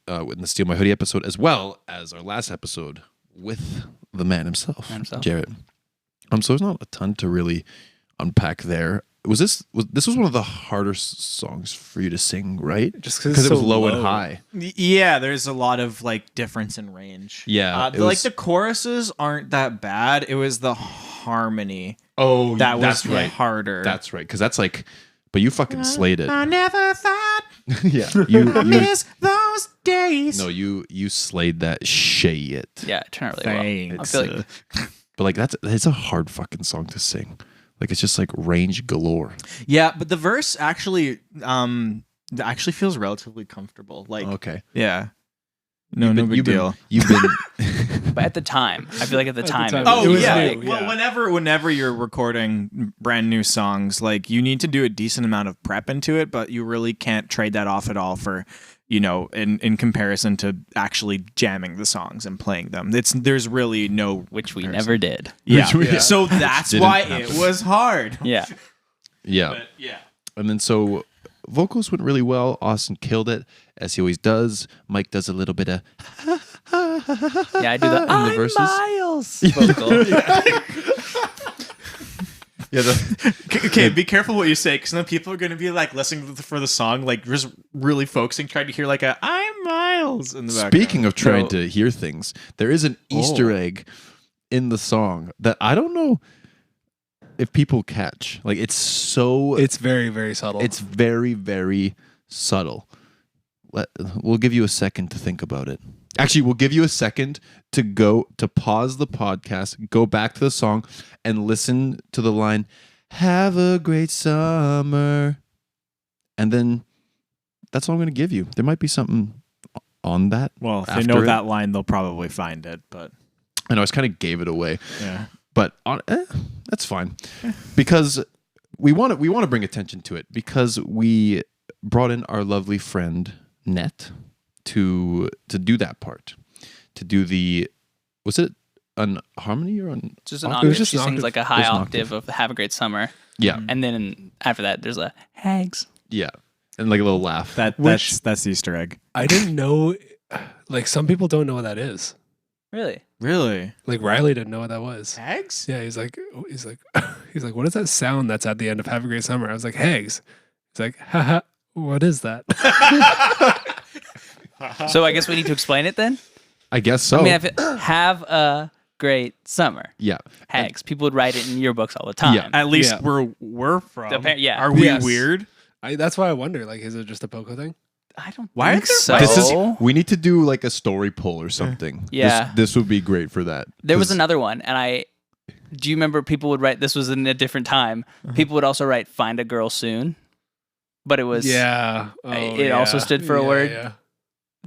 the Steal My Hoodie episode, as well as our last episode with the man himself, Jared. So there's not a ton to really unpack there. This was one of the harder songs for you to sing, right? Just Because it was low and high. Yeah, there's a lot of like difference in range. Yeah, it like was- the choruses aren't that bad. It was the harmony Oh, that that's was right. harder. That's right. Because that's like, but you fucking slayed it. I never thought Yeah, I you miss those days. no, you slayed that shit. Yeah, it turned out really well. I Thanks. feel like But like it's a hard fucking song to sing. Like it's just like range galore. Yeah, but the verse actually feels relatively comfortable. Like, Okay. yeah, no big deal. You've been but at the time, I feel like at the time, time, it was Oh was yeah. new, Well, yeah. whenever you're recording brand new songs, like you need to do a decent amount of prep into it, but you really can't trade that off at all for, in comparison to actually jamming the songs and playing them. There's really no which we comparison. never did. Yeah. Which we- So that's Didn't why happen. it was hard. Yeah, yeah. But yeah. And then so vocals went really well. Austin killed it as he always does. Mike does a little bit of yeah, I do that in the verses. Miles vocal. Yeah. Okay, be careful what you say, because then people are going to be like listening for the song, like just really focusing, trying to hear like a "I'm Miles" in the background. Speaking of trying No. to hear things, there is an Easter egg in the song that I don't know if people catch. Like it's Very, very subtle. it's very, very subtle. We'll give you a second to think about it. Actually, we'll give you a second to pause the podcast, go back to the song, and listen to the line, "Have a great summer." And then that's all I'm going to give you. There might be something on that. Well, if they after know it. that line, they'll probably find it. But I know I just kind of gave it away, yeah, but that's fine because we want to bring attention to it because we brought in our lovely friend Net to do that part, to do the was it an harmony or an Just an octave? octave. just She an sings octave. like a high Just an octave of "Have a Great Summer," Yeah, and then after that, there's a "Hags." yeah, and like a little laugh. that's the Easter egg. I didn't know. Like some people don't know what that is. Really? Really? Like Riley didn't know what that was. Hags? Yeah, he's like, what is that sound that's at the end of "Have a Great Summer"? I was like, "Hags." He's like, haha, what is that? So I guess we need to explain it then. I guess so. I mean, have a great summer. yeah, Hags. People would write it in yearbooks all the time. Yeah. At least Yeah. where we're from. Yeah. Are we Yes. weird? That's why I wonder. Like, is it just a Poco thing? I don't Why think are there so. this is we need to do like a story poll or something. Yeah. this would be great for that. There was 'Cause- another one, and do you remember people would write, this was in a different time, people would also write "Find a Girl Soon," but it was Yeah. it also stood for a word. Yeah.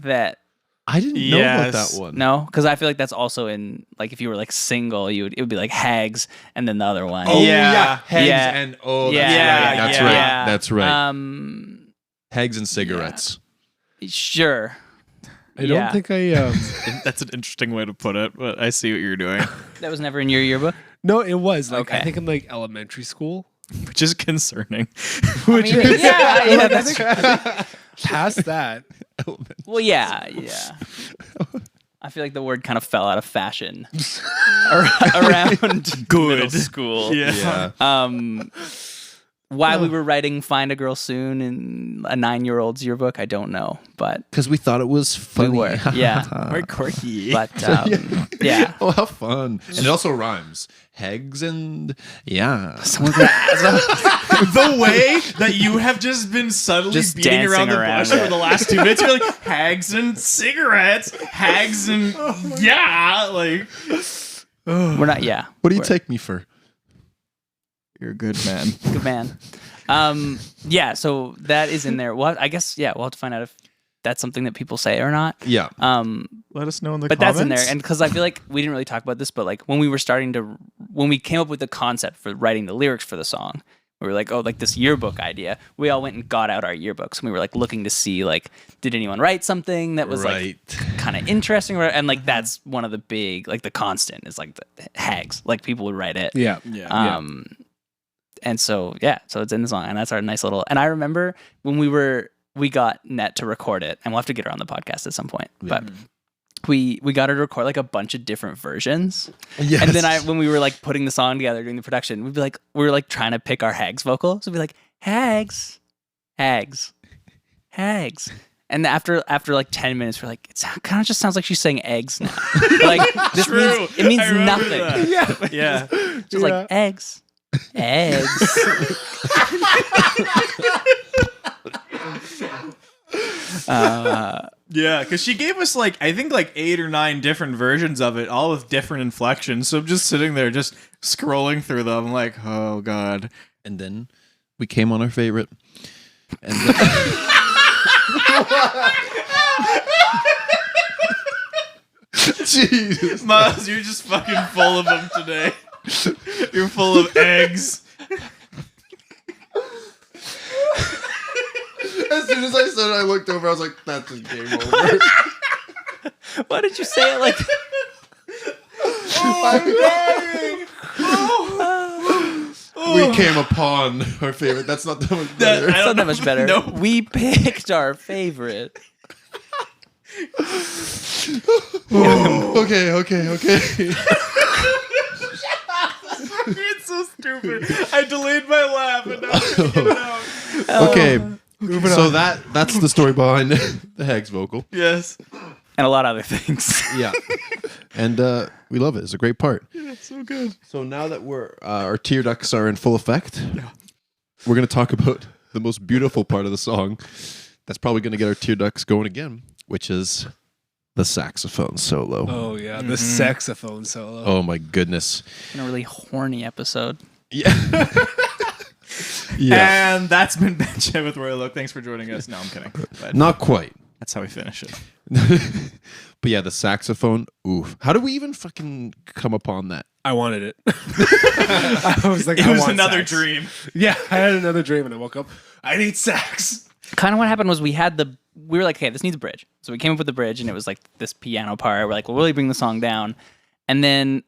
that, I didn't know about Yes. that one. no? Because I feel like that's also in, like, if you were like single, it would be like Hags, and then the other one. Oh Yeah. yeah, Hags Yeah. and that's Yeah. right. That's Yeah. right. Yeah. That's right. Hags Hags and cigarettes. Sure. I don't Yeah. think I. That's an interesting way to put it, but I see what you're doing. That was never in your yearbook? No, it was like I Okay. think in like elementary school. Which is concerning. Yeah, that's Past that, well, yeah. I feel like the word kind of fell out of fashion around middle school. Yeah. Why we were writing "Find a Girl Soon" in a 9-year-old's yearbook, I don't know, but Because we thought it was funny. we were, yeah. Quite quirky. But yeah, Oh, how fun. And it also rhymes. Hags and yeah. The way that you have just been subtly Just beating around dancing the around bush it. for the last 2 minutes, you're like, hags and cigarettes, hags and yeah, like we're not. Yeah, What do you we're- take me for? you're a good man. Good man. Yeah, so that is in there. Well, I guess we'll have to find out if that's something that people say or not. Yeah. Let us know in the But comments. that's in there, and because I feel like we didn't really talk about this, but like when we came up with the concept for writing the lyrics for the song, we were like, oh, like this yearbook idea. We all went and got out our yearbooks, and we were like looking to see like, did anyone write something that was like kind of interesting, and like that's one of the big, like the constant is like the Hags, like people would write it. yeah. And so so it's in the song, and that's our nice little. And I remember when we got Net to record it, and we'll have to get her on the podcast at some point. But we got her to record like a bunch of different versions. Yes. And then when we were like putting the song together doing the production, we were like trying to pick our Hags vocal. So we'd be like, Hags, Hags, Hags. And after like 10 minutes, we're like, it kind of just sounds like she's saying eggs now. Like this True. means I remember nothing. that. Yeah. Just like eggs. Eggs. Yeah, because she gave us like I think like 8 or 9 different versions of it, all with different inflections. So I'm just sitting there, just scrolling through them, like, oh god. And then we came on our favorite. And then, Jesus. Miles, you're just fucking full of them today. You're full of eggs. As soon as I said it, I looked over. I was like, "That's just game over." Why did you say it like? We came upon our favorite. That's not that much better. It's not that much better. No. We picked our favorite. Okay. It's so stupid. I delayed my laugh and now I'm gonna get it out. Okay. So that's the story behind the Hags vocal. Yes. And a lot of other things. Yeah. And we love it. It's a great part. Yeah, it's so good. So now that our tear ducts are in full effect, we're going to talk about the most beautiful part of the song. That's probably going to get our tear ducts going again, which is the saxophone solo. Oh yeah, the saxophone solo. Oh my goodness. In a really horny episode. Yeah. Yeah. And that's been BandChat with Roy Look. Thanks for joining us. No, I'm kidding. But Not quite. That's how we finish it. But yeah, the saxophone. Oof. How did we even fucking come upon that? I wanted it. I was like, It I was want another sax. dream. Yeah, I had another dream, and I woke up. I need sax. Kind of what happened was we were like, okay, this needs a bridge. So we came up with the bridge, and it was like this piano part. We're like, we'll really bring the song down. And then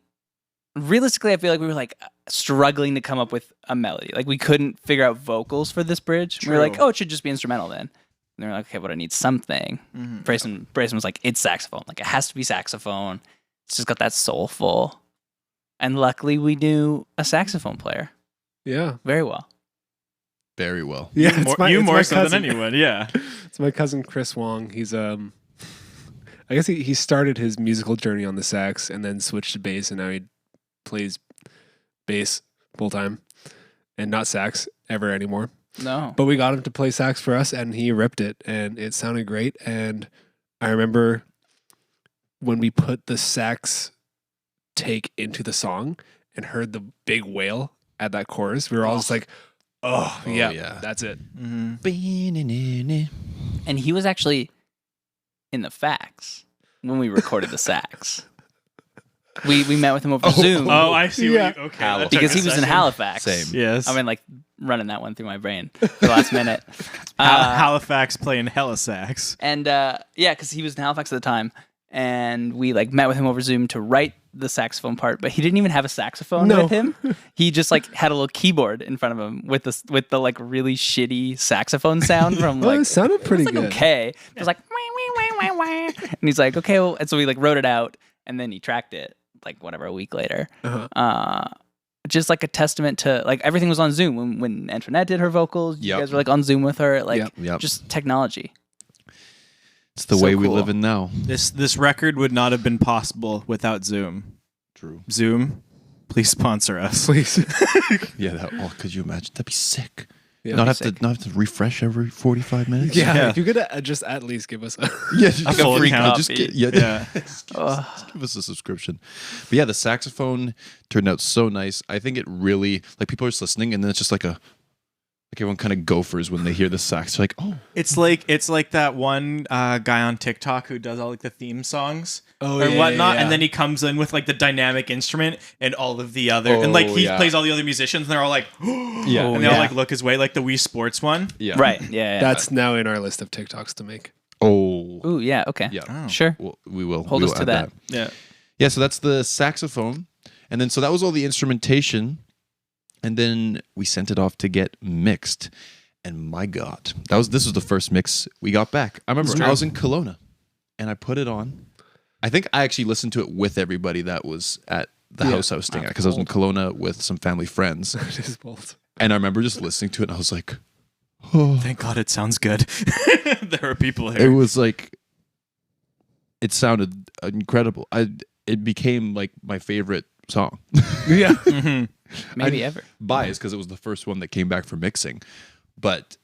realistically, I feel like we were like struggling to come up with a melody. Like we couldn't figure out vocals for this bridge. We were like, oh, it should just be instrumental then. And they were like, okay, but I need something. Brayson was like, it's saxophone. Like it has to be saxophone. It's just got that soulful. And luckily, we knew a saxophone player Yeah. very well. Very well. Yeah, You more my so than cousin. anyone. Yeah. It's my cousin Chris Wong. He's I guess he started his musical journey on the sax and then switched to bass, and now he plays bass full time and not sax ever anymore. No. But we got him to play sax for us, and he ripped it, and it sounded great. And I remember when we put the sax take into the song and heard the big wail at that chorus, we were all just like, oh yeah, that's it. And he was actually in the fax when we recorded the sax. We met with him over Zoom Oh, I see. Yeah. What you, okay. that took because a he was in second. Halifax. Same. Yes. I've been like running that one through my brain for the last minute. Halifax playing Helisax. And yeah, because he was in Halifax at the time, and we like met with him over Zoom to write the saxophone part, but he didn't even have a saxophone with him. He just like had a little keyboard in front of him with the like really shitty saxophone sound from Well, like it sounded pretty it was, like, good. okay. It was like wah, wah, wah, wah, wah. And he's like, okay, well, and so we like wrote it out, and then he tracked it like whatever a week later. Just like a testament to like everything was on Zoom when Antoinette did her vocals. You Yep. guys were like on Zoom with her, like Yep. just technology. It's the So way we cool. live in now. This record would not have been possible without Zoom. True. Zoom, please sponsor us. Please. Yeah. Could you imagine? That'd be sick. Yeah. Not have to refresh every 45 minutes. Yeah, if you could just at least give us a Yeah. Just A full free account. Just copy. just give us a subscription. But yeah, the saxophone turned out so nice. I think it really like people are just listening, and then it's just like everyone kind of gophers when they hear the sax. They're like, oh, It's like that one guy on TikTok who does all like the theme songs Oh, or yeah, whatnot, yeah. and then he comes in with like the dynamic instrument and all of the other, and like Oh, he yeah. plays all the other musicians, and they're all like, yeah, and they all like look his way, like the Wii Sports one. yeah, Right. Yeah. That's now in our list of TikToks to make. Oh, Ooh, yeah. Okay. yeah. Oh. Sure. Well, we will Hold we us will to add that. Yeah. Yeah, so that's the saxophone, and then so that was all the instrumentation, and then we sent it off to get mixed. And my God, this was the first mix we got back. I remember I was in Kelowna, and I put it on. I think I actually listened to it with everybody that was at the house I was staying at, because I was in Kelowna with some family friends, It is bold. and I remember just listening to it, and I was like, oh. Thank God it sounds good. There are people It here. was like, it sounded incredible. It became like my favorite song. Yeah. Maybe ever. Biased because it was the first one that came back for mixing, but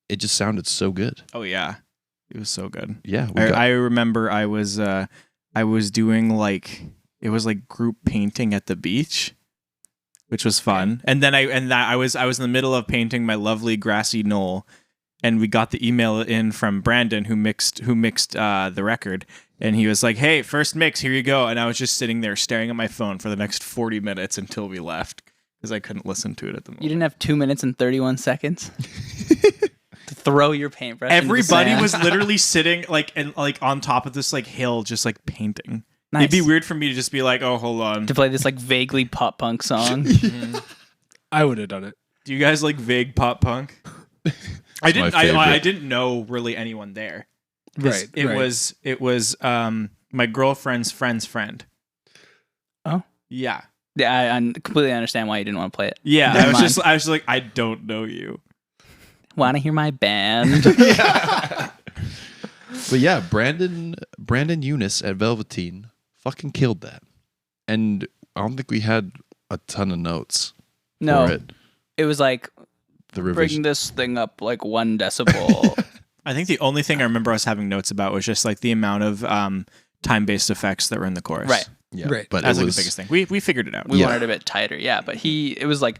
it just sounded so good. Oh yeah, it was so good. Yeah, I remember I was doing like it was like group painting at the beach, which was fun. And then I was in the middle of painting my lovely grassy knoll, and we got the email in from Brandon who mixed the record, and he was like, "Hey, first mix, here you go." And I was just sitting there staring at my phone for the next 40 minutes until we left because I couldn't listen to it at the moment. You didn't have 2 minutes and 31 seconds to throw your paintbrush. into the Everybody sand. was literally sitting like on top of this like hill, just like painting. Nice. It'd be weird for me to just be like, "Oh, hold on." to play this like vaguely pop punk song. I would have done it. Do you guys like vague pop punk? I didn't. my favorite. I didn't know really anyone there. 'Cause Right. It was my girlfriend's friend's friend. Oh. Yeah. Yeah, I completely understand why you didn't want to play it. Yeah. Never I mind. was just like, I don't know you. Want to hear my band? But yeah, Brandon Eunice at Velveteen fucking killed that, and I don't think we had a ton of notes No, for it. it was like The bring revision. this thing up like 1 decibel. I think the only thing I remember us having notes about was just like the amount of time-based effects that were in the chorus. Right. Yeah, Right. but That's it like was the biggest thing. We figured it out. We Yeah. wanted it a bit tighter, yeah. But it was like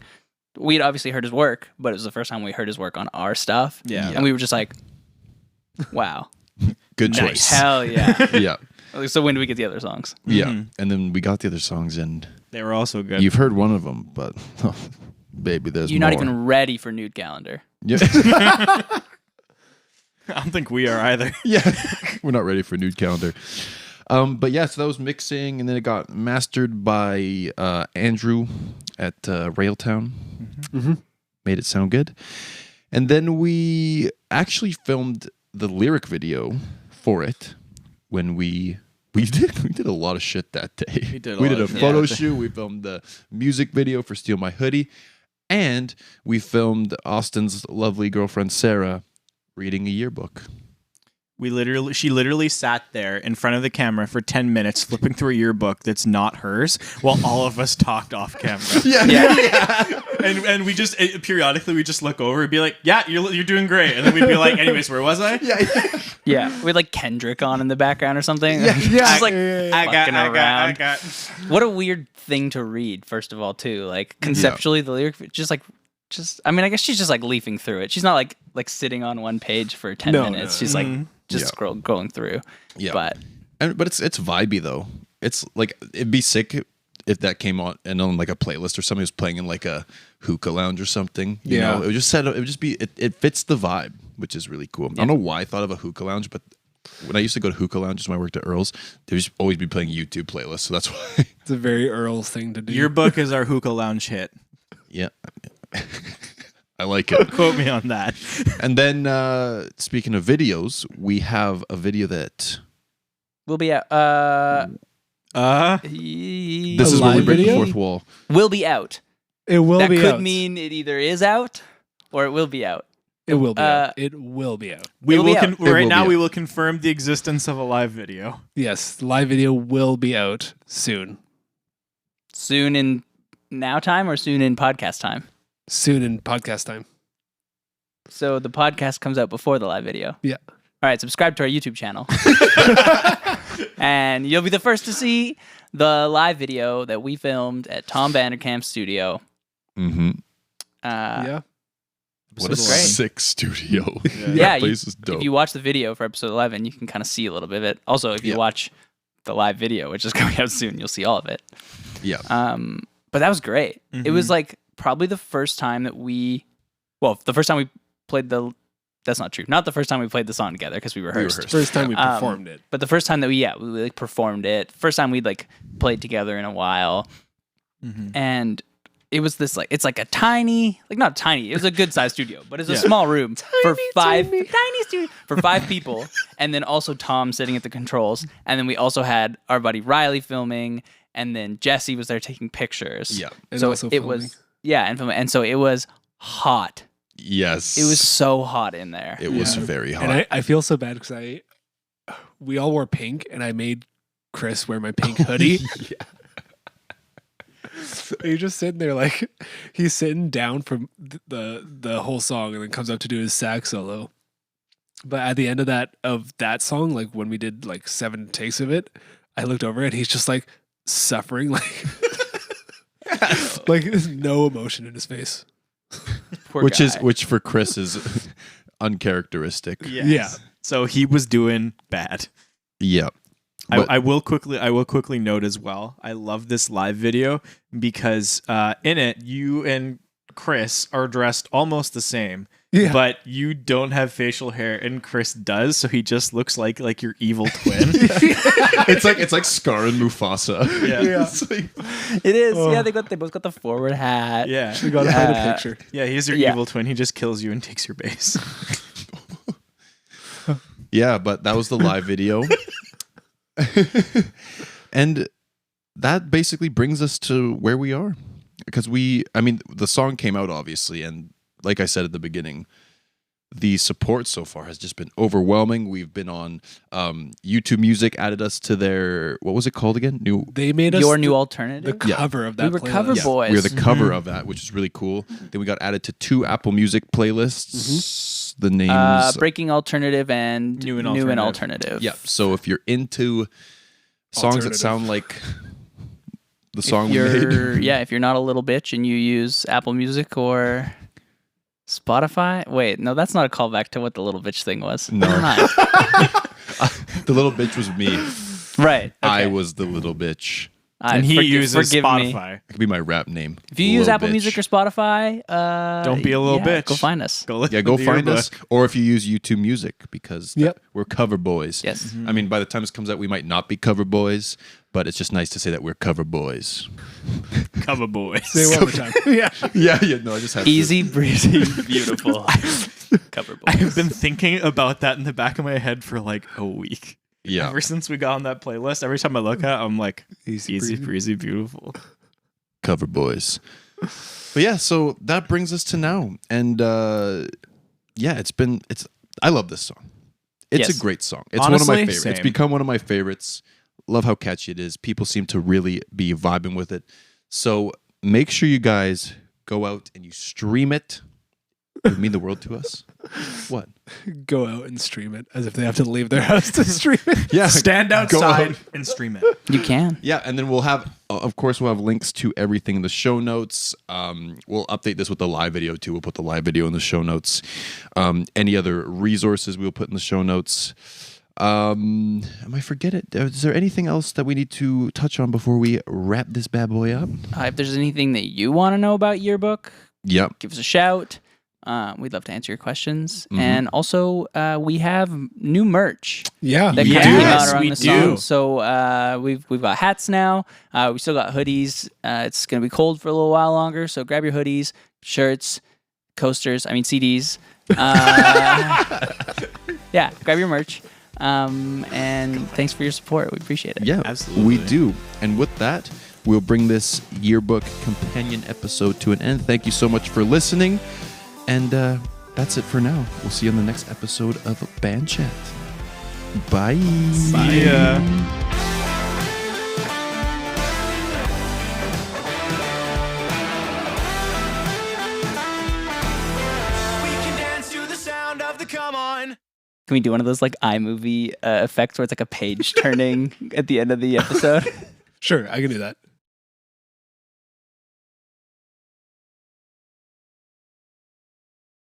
we'd obviously heard his work, but it was the first time we heard his work on our stuff. Yeah. And we were just like, wow. Good Nice. choice. Hell yeah. Yeah. So when do we get the other songs? Yeah. And then we got the other songs, and They were also good. you've heard one of them, but baby, there's You're more. not even ready for Nude Calendar. Yeah. I don't think we are either. Yeah. We're not ready for Nude Calendar. But yeah, so that was mixing, and then it got mastered by Andrew at Railtown. Made it sound good. And then we actually filmed the lyric video for it when we did a lot of shit that day. We did a of shit photo that day. shoot. We filmed the music video for Steal My Hoodie, and we filmed Austin's lovely girlfriend Sarah reading a yearbook. She literally sat there in front of the camera for 10 minutes flipping through a yearbook that's not hers while all of us talked off camera. Yeah. And we just periodically we just look over and be like, yeah, you're doing great. And then we'd be like, anyways, where was I? Yeah. We had like Kendrick on in the background or something. Yeah. Just like I around. got. What a weird thing to read, first of all, too. Like conceptually, the lyric, I mean, I guess she's just like leafing through it. She's not like sitting on one page for 10 No, minutes. no. She's like just going through. Yeah. But But it's vibey though. It's like it'd be sick if that came on and on like a playlist or somebody was playing in like a hookah lounge or something. You know, it would just be it fits the vibe, which is really cool. I don't know why I thought of a hookah lounge, but when I used to go to hookah lounges when I worked at Earl's, they would just always be playing YouTube playlists. So that's why. It's a very Earl's thing to do. Yearbook is our hookah lounge hit. Yeah. I like it. Quote me on that. And then speaking of videos, we have a video that we'll be out. this is where we live break the video? fourth wall. Will be out. It will That be could out. mean it either is out or it will be out. It will be out. uh, It will be out. It'll be out. will Right be now, out. we will confirm the existence of a live video. Yes, the live video will be out soon. Soon in now time or soon in podcast time? Soon in podcast time. So the podcast comes out before the live video. Yeah. All right, subscribe to our YouTube channel. And you'll be the first to see the live video that we filmed at Tom Vanderkamp's studio. Mm-hmm. Yeah. What a Episode 11. sick studio. Yeah, That place is dope. if you watch the video for episode 11, you can kind of see a little bit of it. Also, if you watch the live video, which is coming out soon, you'll see all of it. Yeah. But that was great. It was like probably the first time that the first time we played that's not true. Not the first time we played the song together because we rehearsed. First time we performed it. But the first time that we like performed it, first time we'd like played together in a while. And it was this like, it's like a tiny, like not tiny, it was a good sized studio, but it's a small room for five people. And then also Tom sitting at the controls. And then we also had our buddy Riley filming. And then Jesse was there taking pictures. Yeah. And So also it filming. was, and filming. And so it was hot. Yes. It was so hot in there. It was very hot. And I feel so bad because we all wore pink, and I made Chris wear my pink hoodie. He's just sitting there like he's sitting down from the whole song, and then comes up to do his sax solo. But at the end of that song, like when we did like 7 takes of it, I looked over and he's just like suffering, like like there's no emotion in his face. Poor which guy. which for Chris is uncharacteristic. Yes. Yeah. So he was doing bad. Yeah. But- I will quickly note as well. I love this live video because in it you and Chris are dressed almost the same. Yeah. But you don't have facial hair and Chris does, so he just looks like your evil twin. it's like Scar and Mufasa. Yeah. It's like- It is. Yeah, they both got the forward hat. Yeah. We gotta find a picture. Yeah, he's your Yeah. evil twin. He just kills you and takes your base. yeah, but that was the live video. And that basically brings us to where we are. Because the song came out obviously, and like I said at the beginning, the support so far has just been overwhelming. We've been on YouTube Music, added us to their, what was it called again? They made us Your new the alternative. cover of that. We were playlist. cover boys. We're the cover of that, which is really cool. Then we got added to 2 Apple Music playlists. The names, Breaking Alternative and New and Alternative. yeah. So if you're into songs that Alternative. sound like the song we made, If you're not a little bitch and you use Apple Music or Spotify. Wait, no, that's not a callback to what the little bitch thing was. No. Never mind. The little bitch was me. Right. I okay. was the little bitch. And he uses forgive me. Spotify. It could be my rap name. If you use Little Apple bitch. Music or Spotify, Don't be a little bitch. Go find us. Go listen Yeah, go to the find yearbook. us. Or if you use YouTube Music, because Yep. we're cover boys. Yes. I mean, by the time this comes out, we might not be cover boys, but it's just nice to say that we're cover boys. Cover boys. Say it one more time. Yeah. Yeah, no, I just have to. Easy breezy, beautiful. Cover boys. I've been thinking about that in the back of my head for like a week. Yeah. Ever since we got on that playlist, every time I look at it, I'm like, easy breezy, beautiful. Cover boys. But yeah, so that brings us to now. And yeah, I love this song. It's Yes. a great song. It's Honestly, one of my favorites. same. It's become one of my favorites. Love how catchy it is. People seem to really be vibing with it. So make sure you guys go out and you stream it. It would mean the world to us. What? Go out and stream it as if they have to leave their house to stream it. Yeah. Stand go outside out. and stream it. You can. Yeah, and then we'll have, of course, we'll have links to everything in the show notes. We'll update this with the live video too. We'll put the live video in the show notes. Any other resources we'll put in the show notes. Am I forget it? Is there anything else that we need to touch on before we wrap this bad boy up? If there's anything that you want to know about Yearbook, Yep. give us a shout. We'd love to answer your questions. Mhm. And also, we have new merch Yeah. that Yes, kind of came out around we the do. song. So we've got hats now. We still got hoodies. It's gonna be cold for a little while longer. So grab your hoodies, shirts, coasters. I mean CDs. Yeah, grab your merch. And thanks for your support. We appreciate it. Yeah, Absolutely. we do. And with that, we'll bring this yearbook companion episode to an end. Thank you so much for listening. And that's it for now. We'll see you on the next episode of BandChat. Bye. See ya. We can dance to the sound of the come on. Can we do one of those like iMovie effects where it's like a page turning at the end of the episode? Sure, I can do that.